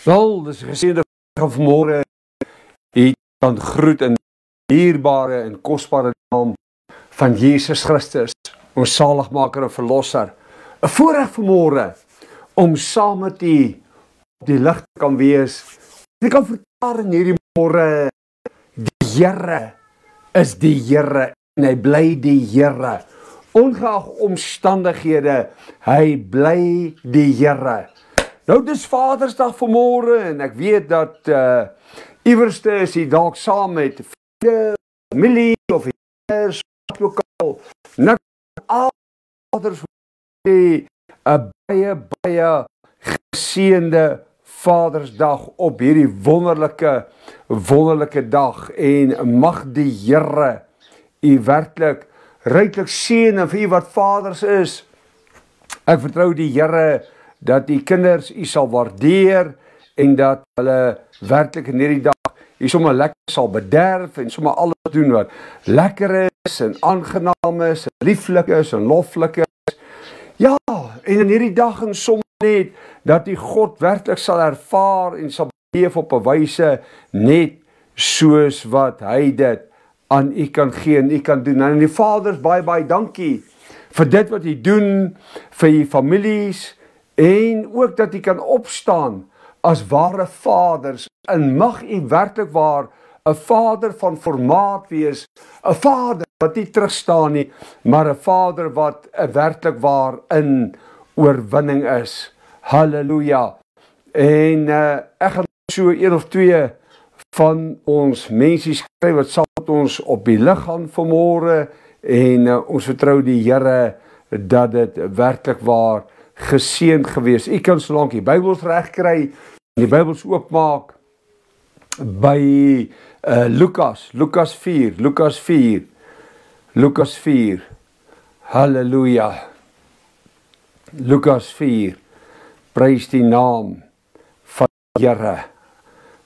Wel, dis geseënde van vanmôre het dan groet in dierbare en kosbare naam van Jesus Christus, ons saligmaker en verlosser. 'n Voorreg vanmôre om saam met U op die lig te kan wees. Ek kan verklaar in hierdie môre, die Here is die Here en hy bly die Here. Ongeag omstandighede, hy bly die Here. Nou, dis Vadersdag vanmôre en ek weet dat iewerste is hy dalk saam met vriende, familie of eers lokaal. Net al vaders die 'n baie geseënde Vadersdag op hierdie wonderlike dag en mag die Here u werklik ryklik seën en vir u wat vaders is. Ek vertrou die Here dat die kinders u sal waardeer en dat hulle werklik in hierdie dag u sommer lekker sal bederf en sommer alles doen wat lekker is en aangenaam is, en lieflik is en loflik is. Ja, en in hierdie dag en sommer net dat u God werklik sal ervaar en sal beleef op 'n wyse net soos wat hy dit aan u kan gee en u kan doen. En die vaders, baie dankie vir dit wat u doen vir u families en ook dat u kan opstaan as ware vaders en mag u werklik waar 'n vader van formaat wees, 'n vader wat nie terugstaan nie, maar 'n vader wat werklik waar in oorwinning is. Halleluja. En ek gaan so een of twee van ons mense skryf wat saam met ons op die lig gaan vanmôre en ons vertrou die Here dat dit werklik waar geseënd gewees. U kan solank die Bybels reg kry en die Bybels oopmaak by Lukas 4. Halleluja. Lukas 4. Prys die naam van die Here.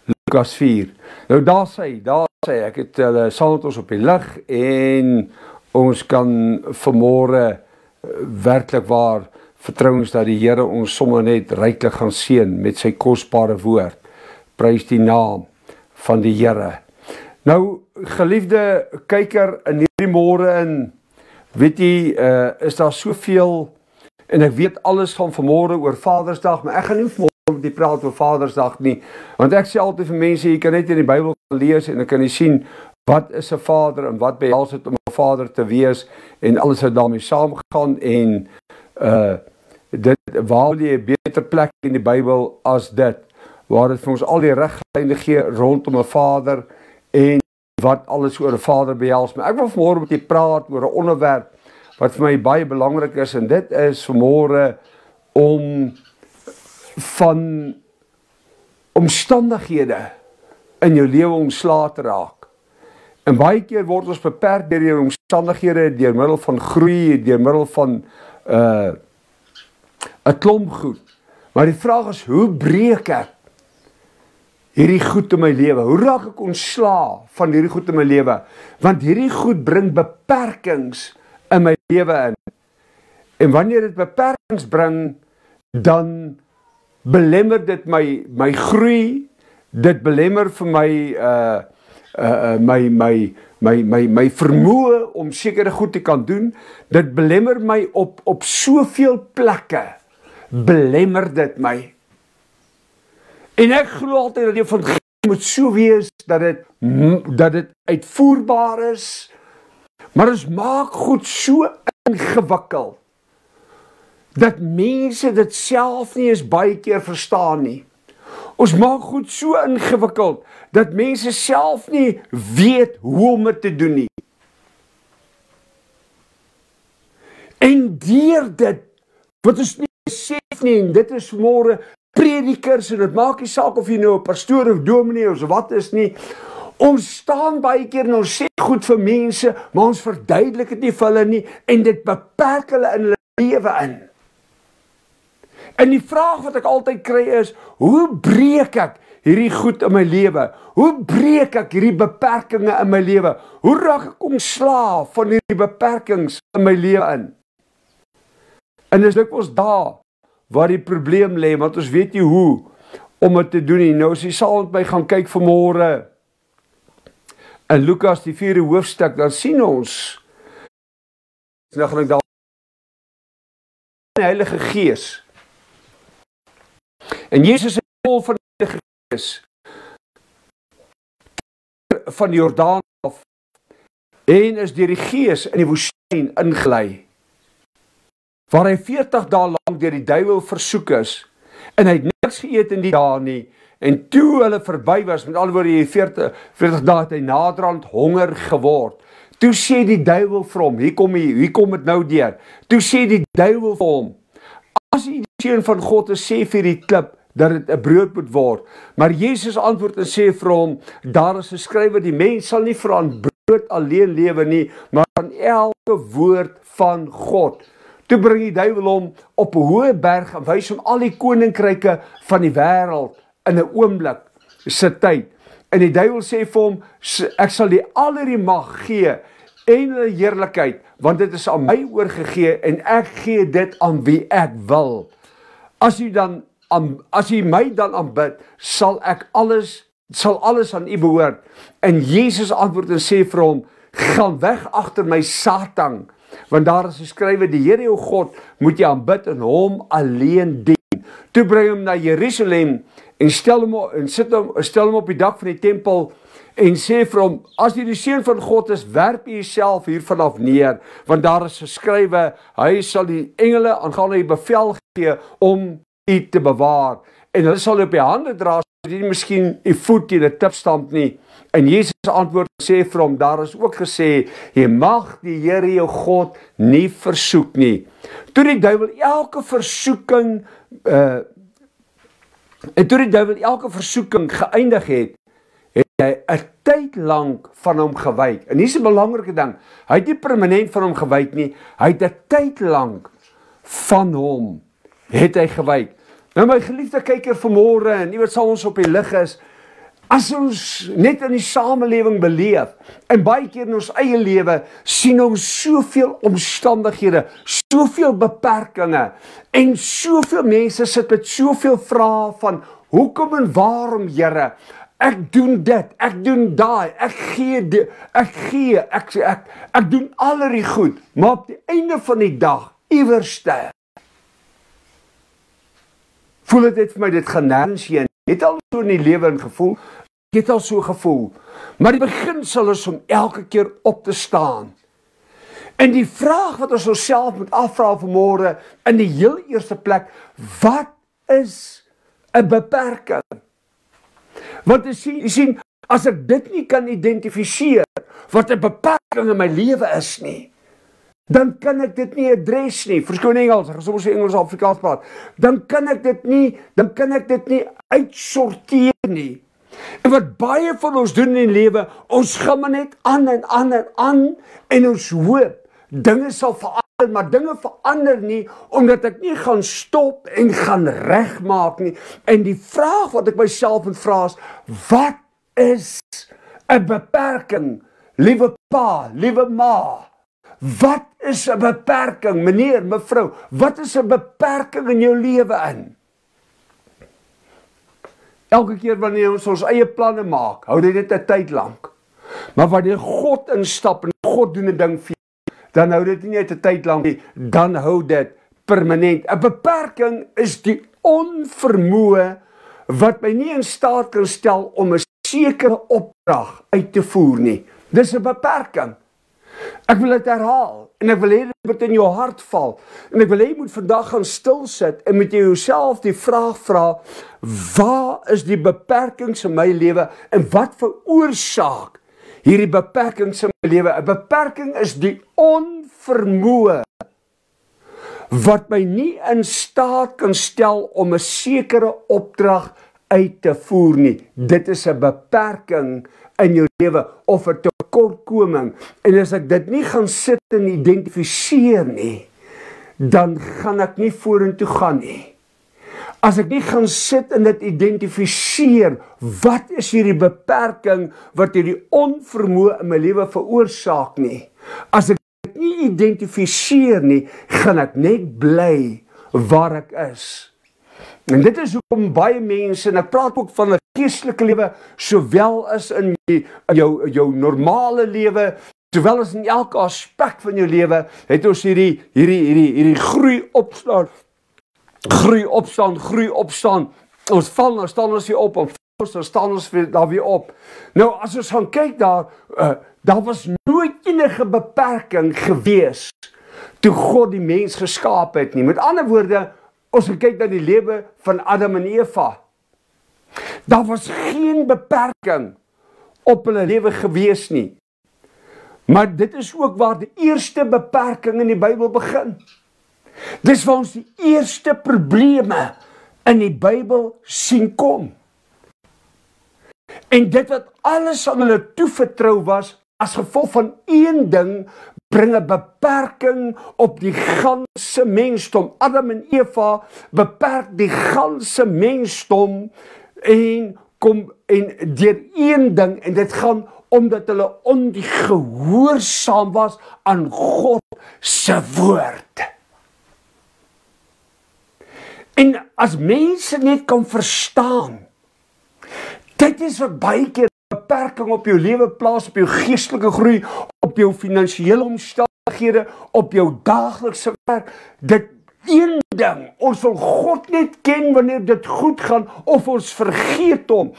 Lukas 4. Nou daar sê ek het saam met ons op die lig en ons kan vanmôre werklik waar vertrouens dat die Here ons sommer net ryklik gaan seën met sy kosbare woord. Prys die naam van die Here. Nou, geliefde kyker, in hierdie môre in, weet jy, is daar soveel, en ek weet alles van vanmôre oor Vadersdag, maar ek gaan nie vanmôre met die praat oor Vadersdag nie, want ek sê altyd vir mense, jy kan net in die Bybel lees en ek kan nie sien, wat is 'n vader en wat behels dit om 'n vader te wees en alles het daarmee saamgegaan en dit waar jy 'n beter plek in die Bybel as dit, waar dit vir ons al die riglyne gee rondom 'n vader en wat alles oor 'n vader behels. Maar ek wil vanmôre met julle praat oor 'n onderwerp wat vir my baie belangrik is en dit is vanmôre om van omstandighede in jou lewe ontslae te raak. En baie keer word ons beperk deur die omstandighede, deur middel van groei, deur middel van 'n klomp goed. Maar die vraag is, hoe breek ek hierdie goed in my lewe? Hoe raak ek ontslae van hierdie goed in my lewe? Want hierdie goed bring beperkings in my lewe in. En wanneer dit beperkings bring, dan belemmer dit my groei, dit belemmer vir my vermoë om sekere goed te kan doen, dit belemmer my op soveel plekke, belemmer dit my. En ek glo altyd dat die evangelie moet so wees, dat dit uitvoerbaar is, maar ons maak goed so ingewikkeld, dat mense dit self nie eens baie keer verstaan nie. Ons maak goed so ingewikkeld, dat mense self nie weet hoe om dit te doen nie. En deur dit, wat ons nie besef nie, en dit is vanmôre predikers, en dit maak nie saak of jy nou 'n pastoor of dominee of wat is nie, ons staan baie keer en ons sê goed vir mense, maar ons verduidelik dit nie vir hulle nie, en dit beperk hulle in hulle lewe in. En die vraag wat ek altyd kry is, hoe breek ek hierdie goed in my lewe? Hoe breek ek hierdie beperkings in my lewe? Hoe raak ek ontslae van hierdie beperkings in my lewe in? En dis dikwels daar waar die probleem lê, want ons weet nie hoe om dit te doen nie. Nou as jy saam met my gaan kyk vanmôre in Lukas die 4de hoofstuk, dan sien ons, nou gaan ek daar die Heilige Gees. En Jesus is vol van die Heilige Gees van die Jordaan af en is deur die Gees in die woestyn ingelei, waar hy 40 dae lank deur die duiwel versoek is, en hy het niks geëet in die dae nie, en toe hulle verby was, met ander woorde, 40 dae het hy naderhand honger geword. Toe sê die duiwel vir hom, hier kom het nou deur, toe sê die duiwel vir hom, as jy die seun van God is, sê vir die klip, dat het 'n brood moet word. Maar Jesus antwoord en sê vir hom, daar is geskrywe, die mens sal nie van brood alleen lewe nie, maar van elke woord van God. Toe bring die duiwel hom op 'n hoë berg en wys hom al die koninkryke van die wêreld in 'n oomblik se tyd. En die duiwel sê vir hom, ek sal die al die mag gee en hulle heerlikheid, want dit is aan my oorgegee en ek gee dit aan wie ek wil. As jy my dan aanbid, sal alles aan u behoort. En Jesus antwoord en sê vir hom, gaan weg agter my Satan, want daar is geskrywe, die Here jou God moet jy aanbid en hom alleen dien. Toe bring hom na Jerusalem en stel hom op die dak van die tempel en sê vir hom, as jy die seun van God is, werp jy jouself hier vanaf neer, want daar is geskrywe, hy sal die engele aangaande die bevel gee om u te bewaar, en hulle sal op die hande dra, sodat jy miskien die voet teen 'n tip stamp nie. En Jesus antwoord en sê vir hom, daar is ook gesê, jy mag die Here jou God nie versoek nie. Toe die duiwel elke versoeking geëindig het, het hy 'n tyd lank van hom gewyk. En hier is 'n belangrike ding, hy het nie permanent van hom gewyk nie, hy het 'n tyd lank van hom het hy gewyk. Nou my geliefde kyker vanmôre, en nie wat sal ons op die lig is, as ons net in die samelewing beleef, en baie keer in ons eie lewe, sien ons soveel omstandighede, soveel beperkinge, en soveel mense sit met soveel vrae van, hoekom en waarom, Here? Ek doen dit, ek doen daai, ek doen allerlei goed, maar op die einde van die dag, iewerste, voel dit vir my, dit gaan nêrens heen. Ek het al so in die lewe gevoel, ek het al so gevoel, maar die beginsel is om elke keer op te staan. En die vraag wat ons onsself moet afvra vanmôre, in die heel eerste plek, wat is 'n beperking? Want jy sien, as ek dit nie kan identifiseer, wat 'n beperking in my lewe is nie, dan kan ek dit nie adres nie, verskoon Engels, ek gaan soms Engels of Afrikaans praat, dan kan ek dit nie uitsorteer nie. En wat baie van ons doen in die lewe, ons gaan maar net aan en ons hoop, dinge sal verander, maar dinge verander nie, omdat ek nie gaan stop en gaan regmaak nie. En die vraag wat ek myself moet vra is, wat is 'n beperking? Liewe pa, liewe ma, wat is 'n beperking, meneer, mevrou? Wat is 'n beperking in jou lewe in? Elke keer wanneer ons eie planne maak, hou dit 'n tyd lank. Maar wanneer God instap en God doen 'n ding vir jou, dan hou dit nie net 'n tyd lank nie, dan hou dit permanent. 'n Beperking is die onvermoë wat my nie in staat kan stel om 'n sekere opdrag uit te voer nie. Dis 'n beperking. Ek wil dit herhaal, en ek wil hê dit moet in jou hart val, en ek wil hê jy moet vandag gaan stil sit, en moet jy jouself die vraag vra, waar is die beperkings in my lewe, en wat veroorsaak hierdie beperkings in my lewe? 'n Beperking is die onvermoë, wat my nie in staat kan stel om 'n sekere opdrag uit te voer nie. Dit is 'n beperking in jou lewe, of 'n tekortkoming. En as ek dit nie gaan sit en identifiseer nie, dan gaan ek nie vorentoe gaan nie. As ek nie gaan sit en dit identifiseer, wat is hierdie beperking wat hierdie onvermoë in my lewe veroorsaak nie? As ek dit nie identifiseer nie, gaan ek net bly waar ek is. En dit is hoekom baie mense, en ek praat ook van 'n geestelike lewe, sowel as in jou normale lewe, sowel as in elke aspek van jou lewe, het ons hierdie groei opstaan. Ons val, dan staan ons weer op, en dan staan ons daar weer op. Nou, as ons gaan kyk daar was nooit enige beperking gewees toe God die mens geskaap het nie. Met ander woorde, ons gaan kyk na die lewe van Adam en Eva. Daar was geen beperking op hulle lewe gewees nie. Maar dit is ook waar die eerste beperking in die Bybel begin. Dis waar ons die eerste probleme in die Bybel sien kom. En dit wat alles aan hulle toevertrou was, as gevolg van een ding, bring 'n beperking op die ganse mensdom. Adam en Eva beperk die ganse mensdom en deur een ding, en dit gaan omdat hulle ongehoorsaam was aan God se woord. En as mense net kan verstaan, dit is wat baie keer beperking op jou lewe plaas, op jou geestelike groei, op jou finansiële omstandighede, op jou daaglikse werk. Dit een ding, ons wil God net ken wanneer dit goed gaan, of ons vergeet hom.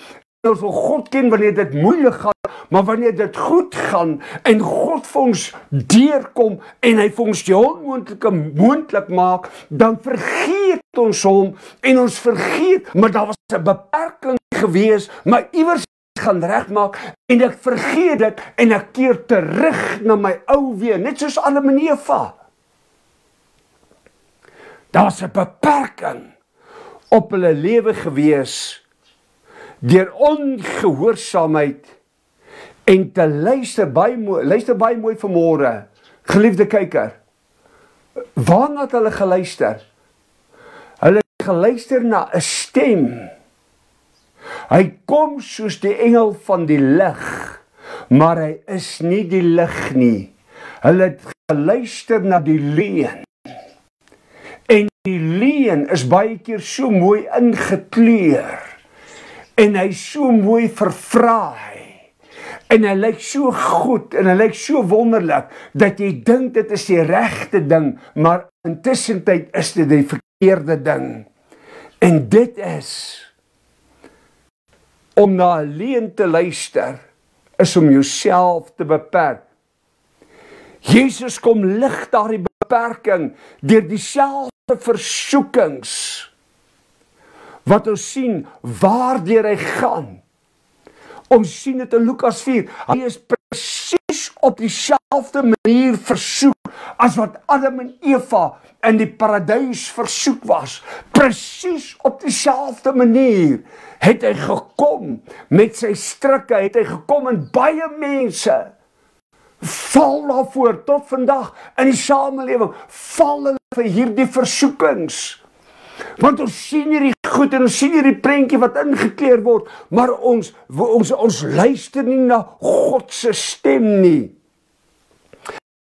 Ons wil God ken wanneer dit moeilik gaan, maar wanneer dit goed gaan, en God vir ons deurkom, en hy vir ons die onmoontlike moontlik maak, dan vergeet ons hom, en ons vergeet, maar daar was 'n beperking gewees, maar iewers gaan regmaak, en ek vergeet dit, en ek keer terug na my ou weer, net soos Adam en Eva. Daar's 'n beperking op hulle lewe gewees, deur ongehoorsaamheid, en te luister baie mooi vanmôre, geliefde kyker, waarna het hulle geluister? Hulle het geluister na 'n stem. Hy kom soos die engel van die lig, maar hy is nie die lig nie. Hulle het geluister na die leuen. En die leuen is baie keer so mooi ingekleur, en hy is so mooi verfraai, en hy lyk so goed, en hy lyk so wonderlik, dat jy dink dit is die regte ding, maar intussen tyd is dit die verkeerde ding. En dit is, om na 'n leuen te luister, is om jouself te beperk. Jesus kom lig daardie beperking, deur dieselfde versoekings, wat ons sien, waardeur hy gaan. Ons sien dit in Lukas 4, hy is presies op dieselfde manier versoek, as wat Adam en Eva in die paradys versoek was. Presies op dieselfde manier het hy gekom met sy strikke, het hy gekom, en baie mense val daarvoor tot vandag in die samelewing, val hulle vir hierdie versoekings. Want ons sien hierdie goed, en ons sien hierdie prentjie wat ingekleer word, maar ons luister nie na God se stem nie.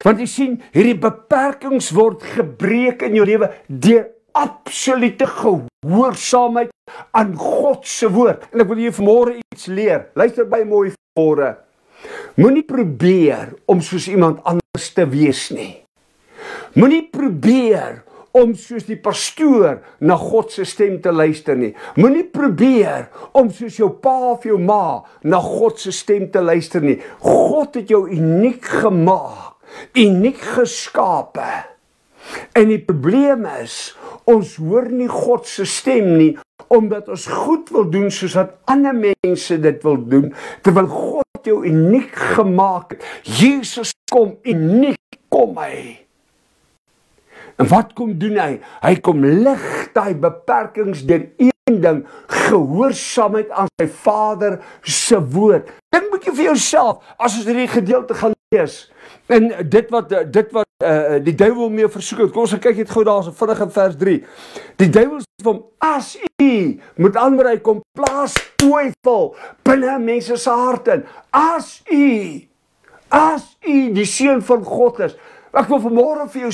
Want jy sien, hierdie beperkings word gebreek in jou lewe deur absolute gehoorsaamheid aan God se woord. En ek wil jy vanmôre iets leer. Luister baie mooi vanmôre. Moenie probeer om soos iemand anders te wees nie. Moenie probeer om soos die pastoor na God se stem te luister nie. Moenie probeer om soos jou pa of jou ma na God se stem te luister nie. God het jou uniek gemaak, uniek geskape. En die probleem is, ons hoor nie God se stem nie, omdat ons goed wil doen soos wat ander mense dit wil doen, terwyl God jou uniek gemaak het. Jesus kom, uniek kom hy. En wat kom doen hy? Hy kom lig daai beperkings deur een ding, gehoorsaamheid aan sy Vader se woord. Dink 'n bietjie vir jouself, as ons hierdie gedeelte gaan lees, en dit wat die duiwel mee versoek het. Kom ons kyk net gou daar so vinnig in vers 3. Die duiwel sê vir hom, as u, met ander woorde, hy kom plaas twyfel binne mense se harte. As u die seun van God is. Ek wil vanmôre vir jou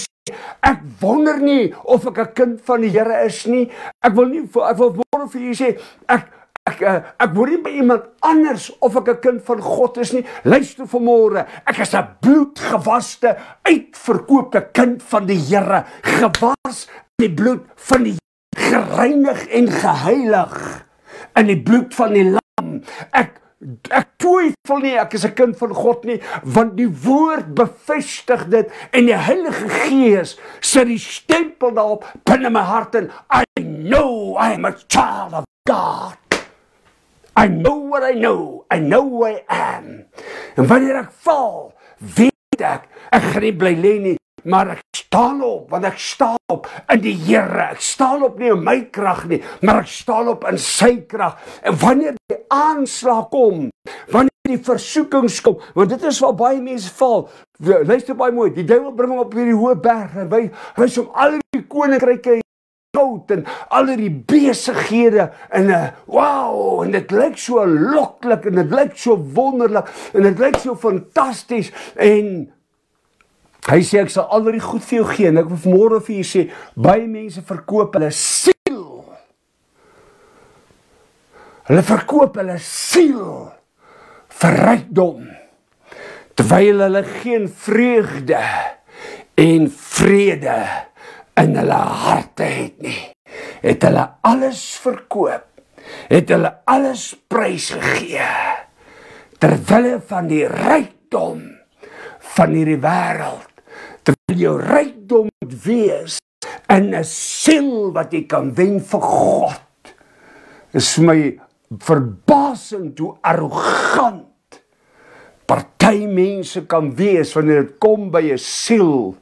ek wonder nie of ek 'n kind van die Here is nie. Ek wil môre vir julle sê, ek word nie by iemand anders of ek 'n kind van God is nie. Luister vanmôre, ek is 'n bloedgewaste, uitverkoopte kind van die Here, gewas in die bloed van die Here, gereinig en geheilig in die bloed van die lam. Ek twyfel nie, ek is 'n kind van God nie, want die woord bevestig dit en die Heilige Gees sit die stempel daarop binne my hart en I know I am a child of God. I know what I know who I am. En wanneer ek val, weet ek gaan nie bly lê nie, maar ek staan op, want ek staan op in die Here. Ek staan op nie in my krag nie, maar ek staan op in sy krag. En wanneer die aanslag kom, wanneer die versoekings kom, want dit is waar baie mense val. Luister baie mooi, die duiwel bring hom op hierdie hoë berg en wys hom al die koninkryke goud en al die besighede en wow, en dit lyk so loklik en dit lyk so wonderlik en dit lyk so fantasties en hy sê ek sal al die goed vir jou gee en ek wil vanmôre vir jou sê baie mense verkoop hulle siel. Hulle verkoop hulle siel vir rykdom terwyl hulle geen vreugde en vrede in hulle harte het nie. Het hulle alles verkoop, het hulle alles prysgegee terwille van die rykdom van hierdie wêreld. Terwyl jou rykdom moet wees in 'n siel wat jy kan wen vir God. Is vir my verbasend hoe arrogant party mense kan wees wanneer dit kom by 'n siel.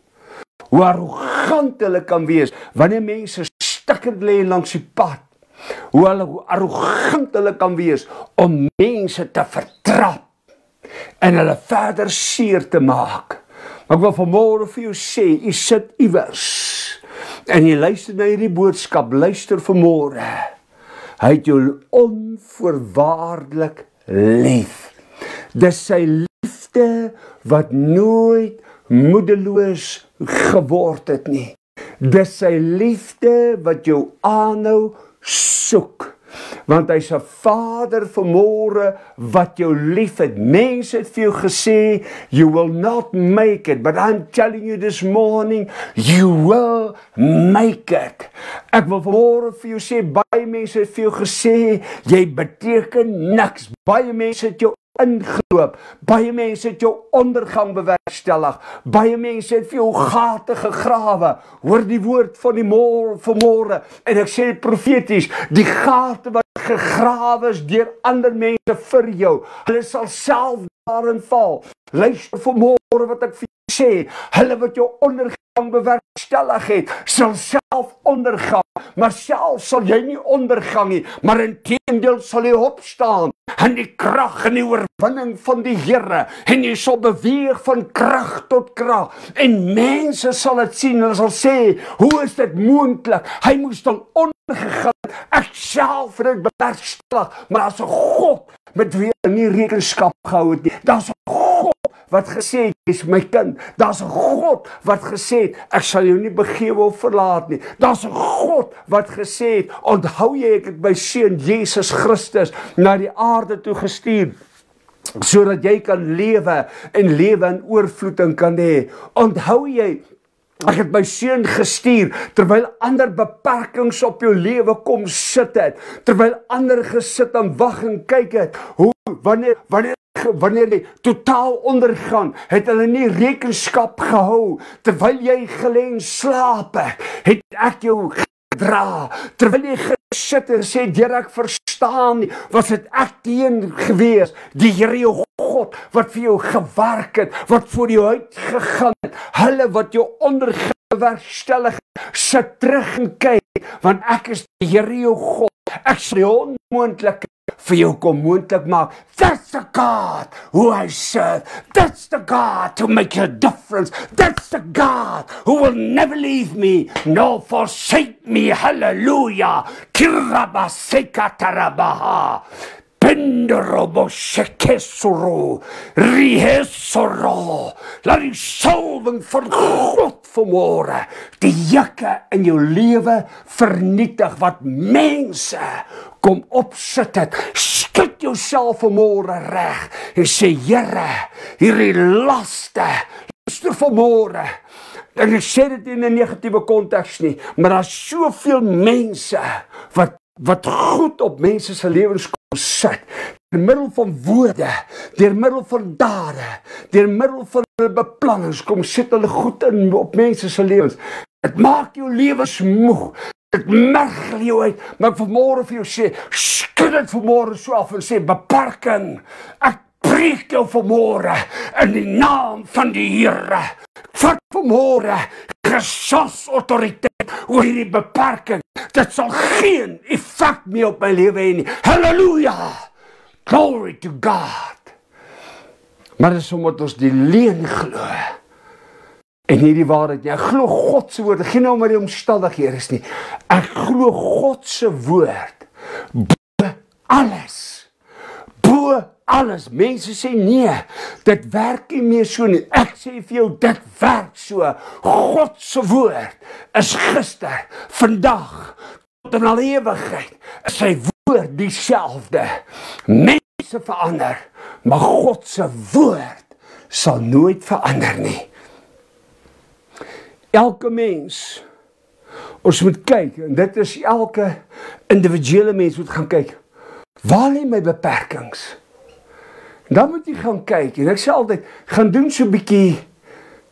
Hoe arrogant hulle kan wees wanneer mense stikkend lê langs die pad. Hoe arrogant hulle kan wees om mense te vertrap en hulle verder seer te maak. Maar ek wil vanmôre vir jou sê, jy sit iewers en jy luister na hierdie boodskap, luister vanmôre. Hy het jou onvoorwaardelik lief. Dis sy liefde wat nooit moedeloos geword het nie. Dis sy liefde wat jou aanhou soek. Want hy's 'n Vader vanmôre wat jou lief het. Mense het vir jou gesê, you will not make it, but I'm telling you this morning, you will make it. Ek wil vanmôre vir jou sê, baie mense het vir jou gesê, jy beteken niks. Baie mense het jou ingeloop. Baie mense het jou ondergang bewerkstellig. Baie mense het vir jou gate gegrawe. Hoor die woord van die vanmôre en ek sê profeties, die gate wat gegrawe is deur ander mense vir jou, hulle sal self daarin val. Luister vanmôre wat ek vir jou sê, hulle wat jou ondergang bewerkstellig het, sal self ondergang, maar self sal jy nie ondergang nie, maar inteendeel sal jy opstaan in die krag en die oorwinning van die Here, en jy sal beweeg van krag tot krag, en mense sal dit sien, hulle sal sê, hoe is dit moontlik? Hy moes dan ondergegaan, ek self het dit bewerkstellig, maar as 'n God met wie hy nie rekenskap gehou het nie, daar's 'n God wat gesê het, jy's my kind. Daar's 'n God wat gesê het, ek sal jou nie begewe of verlaat nie. Daar's 'n God wat gesê het, onthou jy ek het my seun Jesus Christus na die aarde toe gestuur, sodat jy kan lewe en lewe in oorvloed kan hê. Onthou jy, ek het my seun gestuur, terwyl ander beperkings op jou lewe kom sit het, terwyl ander gesit en wag en kyk het, hoe, wanneer jy totaal ondergaan, het hulle nie rekenskap gehou, terwyl jy gelê en slaap het ek jou gedra, terwyl jy gesit en sê, Here, ek verstaan nie, was dit ek teen gewees, die Here jou God, wat vir jou gewerk het, wat voor jou uitgegaan het, hulle wat jou ondergewerkstellig het, sit terug en kyk, want ek is die Here jou God, ek sal die onmoontlike vir jou kom moontlik maak. That's the God who I serve. That's the God to make a difference. That's the God who will never leave me nor forsake me. Hallelujah. Kirabaseka tarabaha. Benderobo shekesoro, rihesoro. Laat die salwing van God vanmôre die jukke in jou lewe vernietig wat mense kom opsit het. Skud jouself vanmôre reg en sê, Here, hierdie laste, luister vanmôre. En ek sê dit in 'n negatiewe konteks nie, maar daar's soveel mense wat goed op mense se lewens kom sit, deur middel van woorde, deur middel van dade, deur middel van hulle beplannings, kom sit hulle goed in op mense se lewens. Dit maak jou lewens moeg, dit mergel jou uit, maar ek vanmôre vir jou sê, skud dit vanmôre so af en sê, beperking, ek preek jou vanmôre in die naam van die Here. Vat vanmôre gesagsautoriteit oor hierdie beperking. Dit sal geen effek meer op my lewe hê nie. Halleluja! Glory to God! Maar dit is omdat ons die leuen glo. En nie die waarheid nie. Ek glo God se woord, geen nou maar die omstandighede is nie. Ek glo God se woord bo alles. Bo alles. Mense sê nee, dit werk nie meer so nie. Ek sê vir jou, dit werk so. God se woord is gister, vandag, tot in al ewigheid. Is sy woord dieselfde. Mense verander, maar God se woord sal nooit verander nie. Elke mens, ons moet kyk, en dit is elke individuele mens moet gaan kyk, waar lê my beperkings? Dan moet jy gaan kyk, en ek sê altyd, gaan doen so 'n bietjie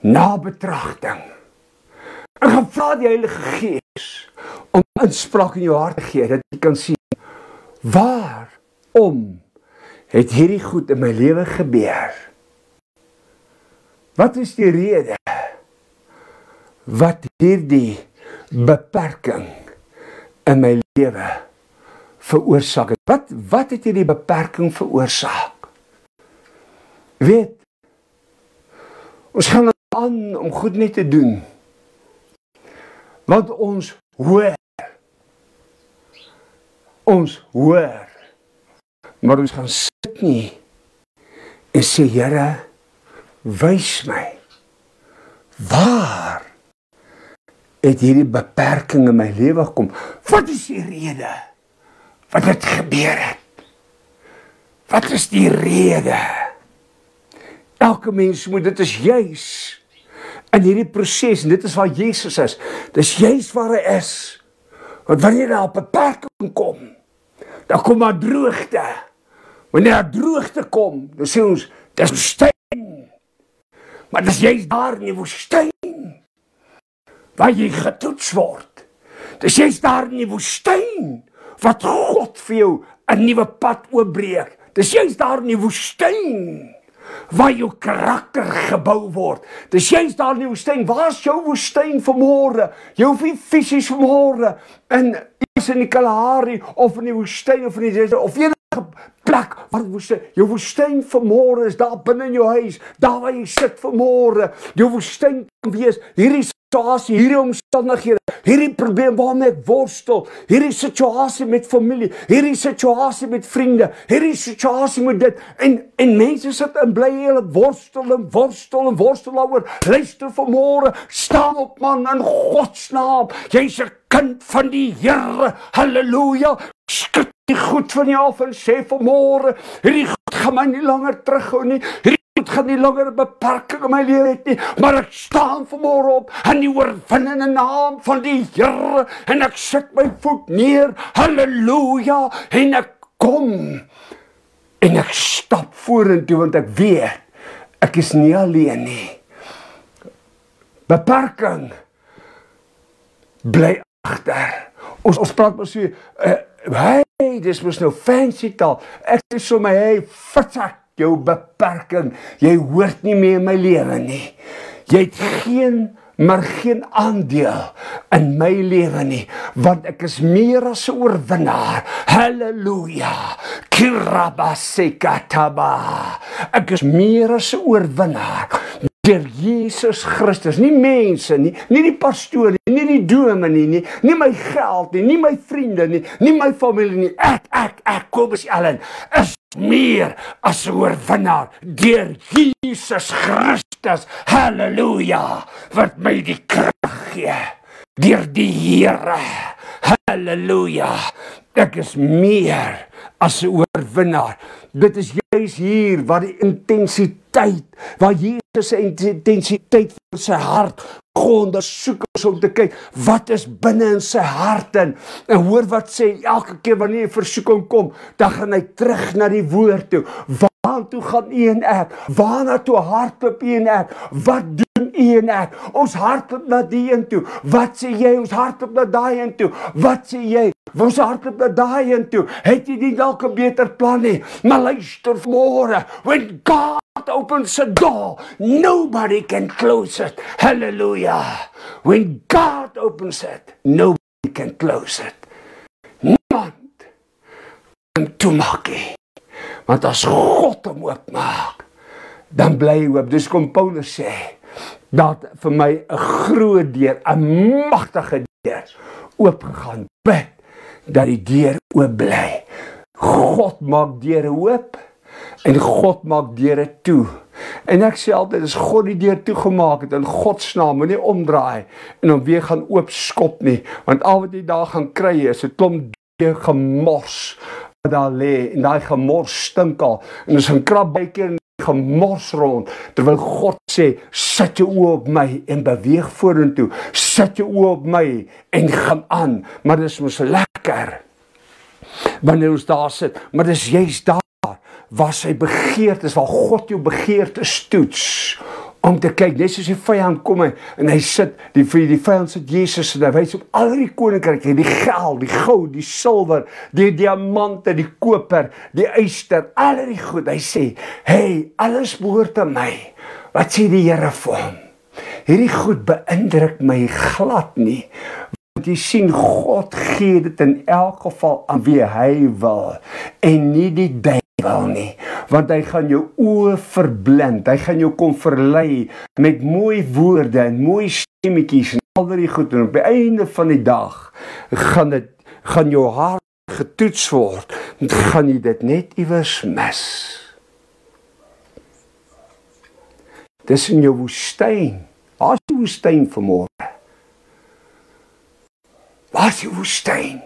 nabetragting. En gaan vra die Heilige Gees om inspraak in jou hart te gee, dat jy kan sien, waarom het hierdie goed in my lewe gebeur? Wat is die rede wat hierdie beperking in my lewe veroorsaak het? Wat het hierdie beperking veroorsaak? Weet, ons gaan aan om goed net te doen, want ons hoor, maar ons gaan sit nie en sê, Here, wys my, waar het hierdie beperking in my lewe gekom? Wat is die rede wat dit gebeur het? Wat is die rede? Elke mens moet, dit is juis in hierdie proses, en dit is waar Jesus is, dit is juis waar hy is, want wanneer daar 'n beperking kom, dan kom maar droogte, wanneer daar droogte kom, dan sê ons, dit is woestyn, maar dit is juis daar in die woestyn, waar jy getoets word, dit is juis daar in die woestyn, wat God vir jou 'n nuwe pad oopbreek, dit is juis daar in die woestyn, waar jou karakter gebou word. Dis juist daar in die woestyn. Waar is jou woestyn vanmôre? Jy hoef nie fisies vanmôre in die Kalahari of in die woestyn of in die desert of enige plek waar woestyn. Jou woestyn vanmôre is daar binne in jou huis, daar waar jy sit vanmôre. Jou woestyn kan wees hierdie situasie, hierdie omstandighede, hierdie probleem waarmee ek worstel, hierdie situasie met familie, hierdie situasie met vriende, hierdie situasie met dit, en mense sit en bly hulle worstel daaroor. Luister vanmôre, staan op man, in God se naam, jy's 'n kind van die Here, halleluja, skud die goed van jou af en sê vanmôre, hierdie goed gaan my nie langer terughou nie, dit gaan nie langer 'n beperking in my lewe hê nie, maar ek staan vanmôre op in die oorwinnende naam van die Here en ek sit my voet neer, halleluja, en ek kom en ek stap vorentoe want ek weet ek is nie alleen nie. Beperking bly agter. Ons praat maar so, hey, dis mos nou fancy taal. Ek sê so my, hey, fatak jou beperking, jy hoort nie meer in my lewe nie. Jy het geen aandeel in my lewe nie, want ek is meer as 'n oorwinnaar. Halleluja. Kirabasekataba. Ek is meer as 'n oorwinnaar deur Jesus Christus, nie mense nie, nie die pastoor nie, nie die dominee nie, nie my geld nie, nie my vriende nie, nie my familie nie. Ek, Kobus Allen, is meer as 'n oorwinnaar deur Jesus Christus. Halleluja, wat my die krag gee, deur die Here. Halleluja, ek is meer as 'n oorwinnaar. Dit is juis hier waar die intensiteit, waar Jesus se intensiteit van sy hart ondersoek ons om te kyk, wat is binne in sy hart en hoor wat sê, elke keer wanneer 'n versoeking kom, dan gaan hy terug na die woord toe. Waartoe gaan u en ek? Waarna toe hardloop u en ek? Wat doen u en ek? Ons hardloop na die een toe. Wat sê jy? Ons hardloop na daai een toe. Wat sê jy? Ons hardloop na daai een toe. Het jy nie dalk 'n beter plan nie? Maar luister vanmôre, when God opens a door, nobody can close it. Hallelujah. When God opens it, nobody can close it. Niemand kan toemaak nie. Want as God hom oopmaak, dan bly hoop. Dus kom Paulus sê, dat vir my 'n groot deur, 'n magtige deur oopgegaan. Bid dat die deur oop bly. God maak deure oop en God maak deure toe. En ek sê altyd, as God die deur toegemaak het in God se naam, moenie omdraai en hom weer gaan oop skop nie, want al wat jy daar gaan kry is 'n klomp gemors wat daar lê, en daai gemors stink al, en ons gaan krap baie keer in die gemors rond, terwyl God sê, sit jou oë op my en beweeg vorentoe, sit jou oë op my en gaan aan. Maar dis mos lekker wanneer ons daar sit, maar dis juist daar waar sy begeertes, waar God jou begeertes toets, om te kyk, net soos die vyand kom en hy sit, die vyand sit Jesus en hy wys op al die koninkryke, die geld, die goud, die silwer, die diamante, die koper, die yster, al die goed. Hy sê, hey, alles behoort aan my. Wat sê die Here vir hom? Hierdie goed beïndruk my glad nie. Want jy sien, God gee dit in elk geval aan wie hy wil, en nie die duiwel nie. Want hy gaan jou oë verblind, hy gaan jou kom verlei met mooi woorde en mooi stemmetjies en al die goed, en op die einde van die dag gaan jou hart getoets word, en gaan jy dit net iewers mis. Dis in jou woestyn. Waar is die woestyn vanmôre? Waar is die woestyn?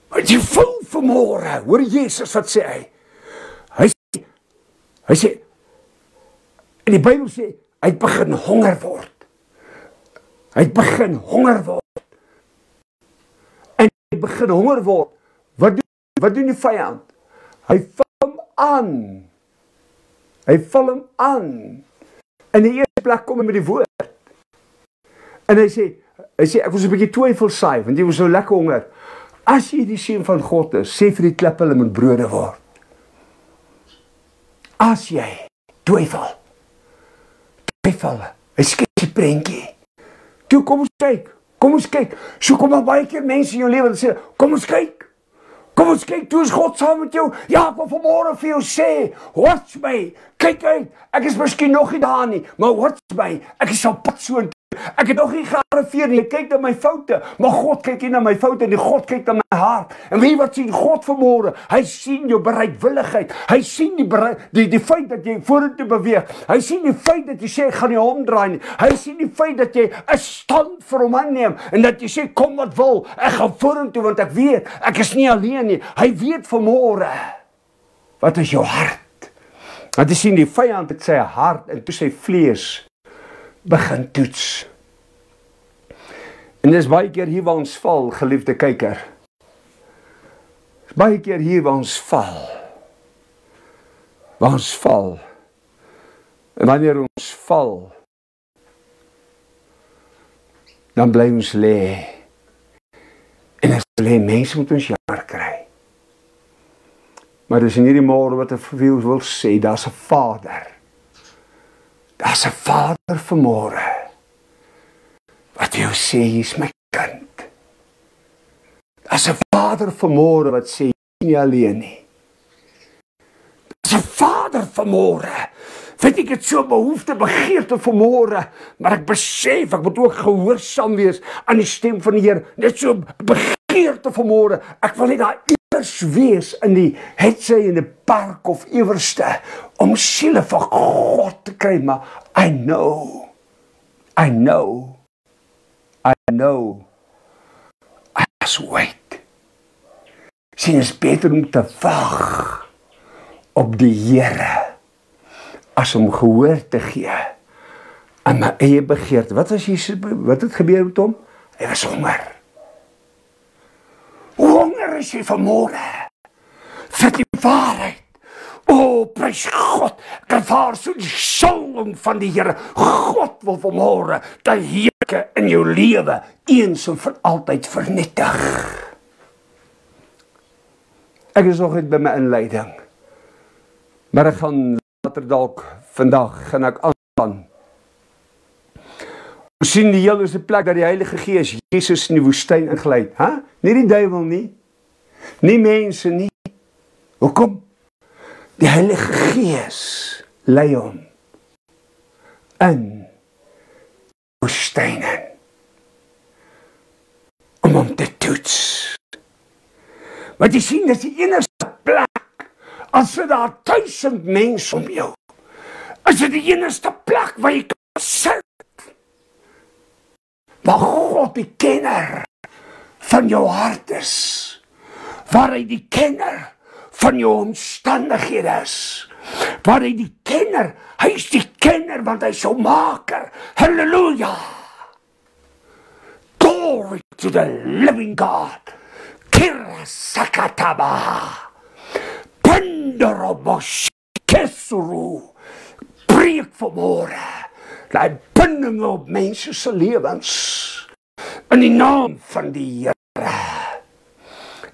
Wat jy voel vanmôre, hoor Jesus wat sê hy? Hy sê, en die Bybel sê, hy het begin honger word. Hy het begin honger word. En hy begin honger word. Wat doen die vyand? Hy val hom aan. Hy val hom aan. In die eerste plek kom hy met die woord. En hy sê, ek was 'n bietjie twyfel saai, want jy was so lekker honger. As jy die seun van God is, sê vir die klippe hulle moet brode word. As jy twyfel, hy skep die prentjie. Toe kom ons kyk, so kom maar baie keer mense in jou lewe en sê, kom ons kyk, toe is God saam met jou. Ja, ek wil vanmôre vir jou sê, watch my, kyk uit, ek is miskien nog nie daar nie, maar watch my, ek is op pad so. Ek het nog nie gearriveer nie, ek kyk na my foute, maar God kyk nie na my foute nie, God kyk na my hart. En wie wat sien God vanmôre? Hy sien jou bereidwilligheid, hy sien die feit dat jy vorentoe beweeg, hy sien die feit dat jy sê, ek gaan nie omdraai nie, hy sien die feit dat jy 'n stand vir hom aanneem, en dat jy sê, kom wat wil, ek gaan vorentoe, want ek weet, ek is nie alleen nie. Hy weet vanmôre, wat is jou hart? Want jy sien, die vyand het sy hart, en toe sy vlees begin toets. En dis baie keer hier waar ons val, geliefde kyker. Dis baie keer hier waar ons val. En wanneer ons val, dan bly ons lê. En as lê, mense moet ons jammer kry. Maar dis in hierdie môre wat ek vir jou wil sê, daar's 'n Vader. Daar's 'n Vader vanmôre wat jou sê, jy is my kind. Daar's 'n Vader vanmôre wat sê, jy is nie alleen nie. Daar's 'n Vader vanmôre Weet ek het so behoefte, begeerte vanmôre, maar ek besef, ek moet ook gehoorsaam wees aan die stem van die Here. Net so begeerte vanmôre, ek wil net daar iewers wees in die hetsy in die park of iewerste, om siele van God te kry, maar I know, I must wait. Sien, is beter om te wag op die Here, as om gehoor te gee aan my eie begeerte. Wat het gebeur met hom? Hy was honger. Hoe honger is jy vanmôre vir die waarheid? O, prys God, ek ervaar so die salwing van die Here. God wil vanmôre die heerlike in jou lewe eens en vir altyd vernietig. Ek is nog net by my inleiding, maar ek gaan later dalk vandag gaan ek aangaan. Ons sien die heel eerste plek dat die Heilige Gees Jesus in die woestyn ingelei het. Nie die duiwel nie, nie mense nie. Hoekom? Die Heilige Gees lei hom in die woestyn in, om hom te toets. Want jy sien, dis die enigste plek, as daar 1000 mense om jou, is dit die enigste plek waar jy kan sit, waar God die kenner van jou hart is, waar hy die kenner van jou omstandighede is, waar hy die kenner, hy is die kenner, want hy is jou maker. Halleluja! Glory to the living God. Kira sakataba. Kesuru, breek vanmôre die bindinge op mense se lewens in die naam van die Here.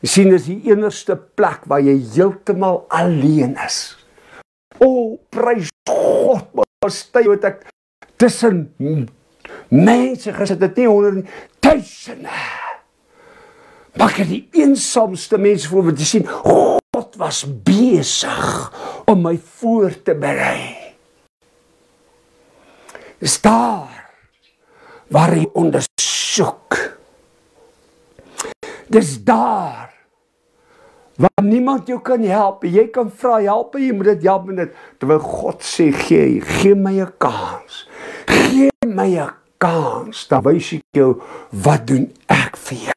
Jy sien, dis die enigste plek waar jy heeltemal alleen is. O, prys God, was tyd wat ek tussen mense gesit het, nie honderde, duisende. Maar ek het die eensaamste mense voor wat jy sien, God was besig om my voor te berei. Dis daar waar hy ondersoek. Dis daar waar niemand jou kan help. Jy kan vra help, jy moet dit help met dit. Terwyl God sê, gee my 'n kans. Gee my 'n kans. Dan wys ek jou, wat doen ek vir jou?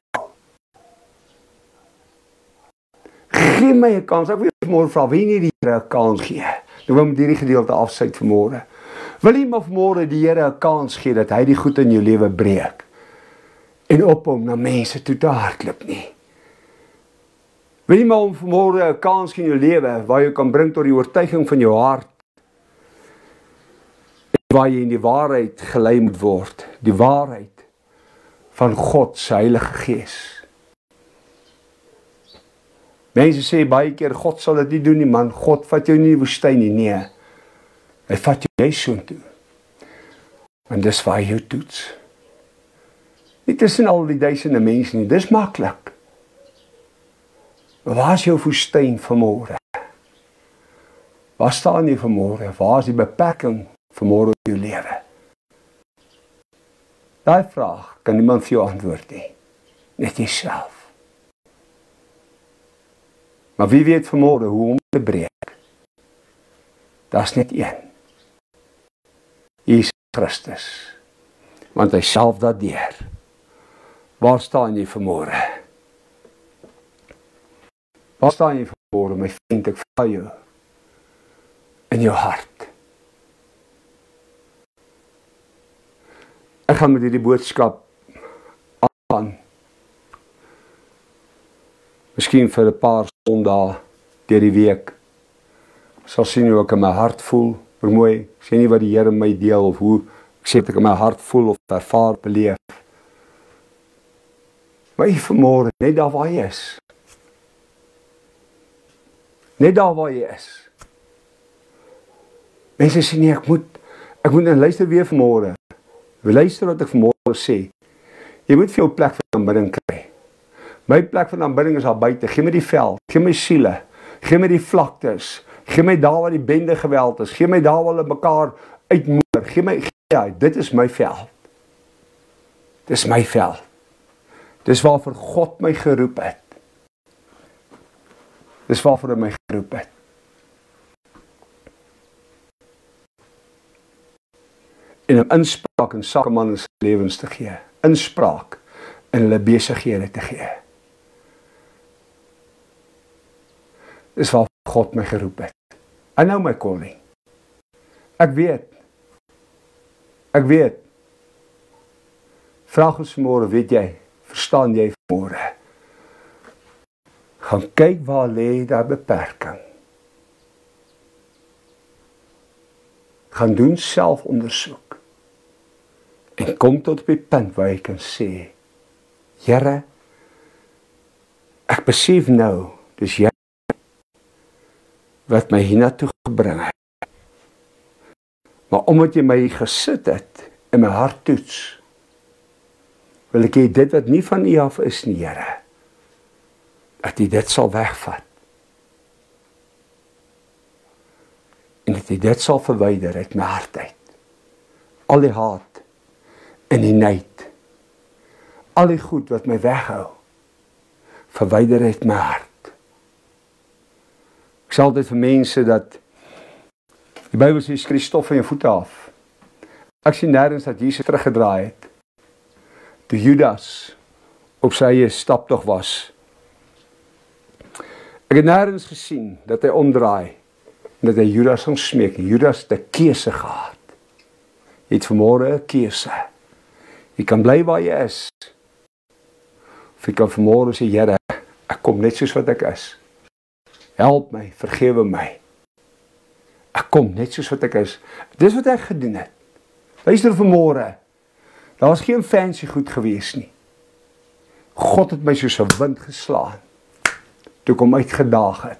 Gee my 'n kans. Ek wil vanmôre vra, wie nie die Here 'n kans gee? Nou wil met hierdie gedeelte afsluit vanmôre. Wil jy maar vanmôre die Here 'n kans gee dat hy die goed in jou lewe breek en op hom na mense toe te hardloop nie? Wil jy maar om vanmôre 'n kans gee in jou lewe waar jy kan bring tot die oortuiging van jou hart en waar jy in die waarheid gelei moet word, die waarheid van God se Heilige Gees. Mense sê baie keer, God sal dit nie doen nie, man. God vat jou nie in die woestyn nie. Nee, hy vat jou soontoe. Want dis waar hy jou toets. Nie tussen al die duisende mense nie, dis maklik. Maar waar is jou woestyn vanmôre? Waar staan jy vanmôre? Waar is die beperking vanmôre in jou lewe? Daai vraag kan niemand vir jou antwoord nie. Net jouself. Maar wie weet vanmôre hoe om te breek? Daar's net een. Jesus Christus. Want hy self daardeur. Waar staan jy vanmôre? Waar staan jy vanmôre, my vriend? Ek vra jou. In jou hart. Ek gaan met hierdie boodskap aan. Miskien vir 'n paar sondae deur die week. Sal sien hoe ek in my hart voel. Mooi, ek sê nie wat die Here my deel of hoe ek sê ek in my hart voel of ervaar beleef. Maar jy vanmôre, net daar waar jy is. Net daar waar jy is. Mense sê nie, ek moet en luister weer vanmôre. Luister wat ek vanmôre sê. Jy moet vir jou plek van aanbidding kry. My plek van aanbidding is daar buite. Gee my die veld, gee my siele, gee my die vlaktes, Gee my daar waar die bende geweld is. Gee my daar waar hulle mekaar uitmoer. Gee my, ja, dit is my veld. Dit is my veld. Dis waarvoor God my geroep het. Dis waarvoor hy my geroep het. En om inspraak in sakemanne se lewens te gee. Inspraak in hulle besighede te gee. Dis waarvoor God my geroep het. I know my calling. Ek weet. Vraag ons vanmôre, weet jy, verstaan jy vanmôre? Gaan kyk waar lê daar beperking. Gaan doen selfondersoek. En kom tot op die punt waar jy kan sê, Here, ek besef nou, dis jy wat my hiernatoe gebring het. Maar omdat jy my gesit het, in my hart toets, wil ek hê dit wat nie van U af is nie, Here, dat U dit sal wegvat. En dat U dit sal verwyder uit my hart uit. Al die haat en die nyd, al die goed wat my weghou, verwyder uit my hart. Ek sê altyd vir mense dat die Bybel sê, skry stof van jou voete af. Ek sien nêrens dat Jesus teruggedraai het, toe Judas op sy eie staptog was. Ek het nêrens gesien dat hy omdraai, en dat hy Judas gaan smeek, en Judas het 'n keuse gehad. Jy het vanmôre 'n keuse. Jy kan bly waar jy is, of jy kan vanmôre sê, Here, ek kom net soos wat ek is. Help my, vergewe my. Ek kom net soos wat ek is. Dis wat ek gedoen het. Luister vanmôre, daar was geen fancy goed gewees nie. God het my soos 'n wind geslaan, toe ek hom uitgedaag het.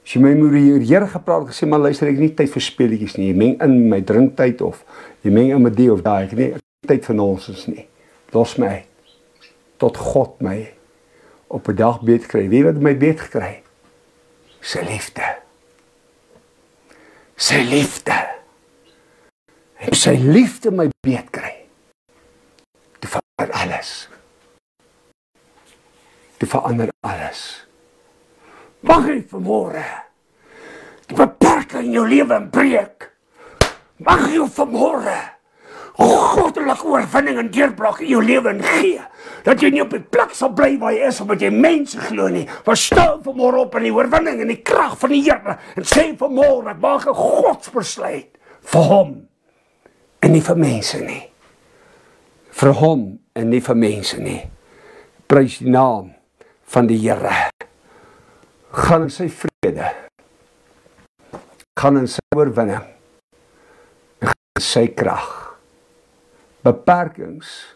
As jy my met die Here gepraat, gesê, maar luister, ek het nie tyd vir speletjies nie, jy meng in my drinktyd, of jy meng in my die of daai, ek het nie tyd vir nonsens nie, los my uit, tot God my op 'n dag beet kry. Wie wat my beet gekry? Sy liefde. Sy liefde. En sy liefde my beet kry. Toe verander alles. Toe verander alles. Mag jy vanmôre die beperking in jou lewe breek. Mag jy vanmôre goddelike oorwinning en deurbraak in jou lewe gee. Dat jy nie op die plek sal bly waar jy is, omdat jy mense glo nie. Maar staan vanmôre op in die oorwinning en die krag van die Here. En sê vanmôre, ek maak 'n godsbesluit vir hom. En nie vir mense nie. Vir hom en nie vir mense nie. Prys die naam van die Here. Gaan in sy vrede. Gaan in sy oorwinning. En gaan in sy krag. Beperkings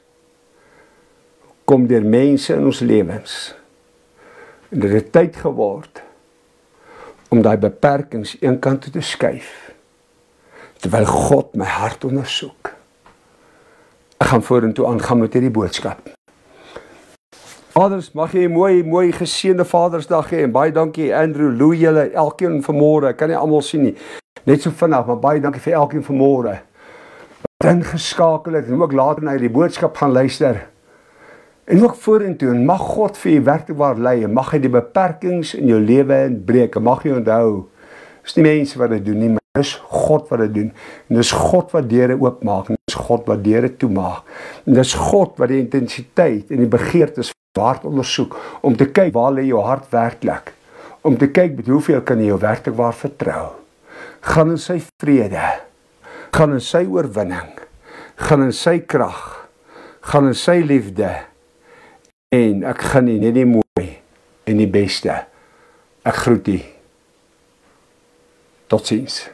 kom deur mense in ons lewens. En dit het tyd geword om daai beperkings eenkant toe te skuif. Terwyl God my hart ondersoek. Ek gaan vorentoe aangaan met hierdie boodskap. Vaders, mag jy 'n mooi geseënde Vadersdag hê, en baie dankie Andrew, Lou, julle, elkeen vanmôre, ek kan nie almal sien nie, net so vinnig, maar baie dankie vir elkeen vanmôre, wat ingeskakel het, en ook later na die boodskap gaan luister, en ook vorentoe, en mag God vir jy werklik lei, en mag hy die beperkings in jou lewe breek, en mag jy onthou, dis nie mense wat dit doen nie, maar dis God wat dit doen, en dis God wat deure oopmaak, en dis God wat deure toemaak, en dis God wat die intensiteit en die begeertes hart ondersoek, om te kyk waar lê jou hart werklik, om te kyk met hoeveel kan jy jou werklik waar vertrou. Gaan in sy vrede, gaan in sy oorwinning, gaan in sy krag, gaan in sy liefde, en ek gaan nie net die mooi en die beste. Ek groet u. Totsiens.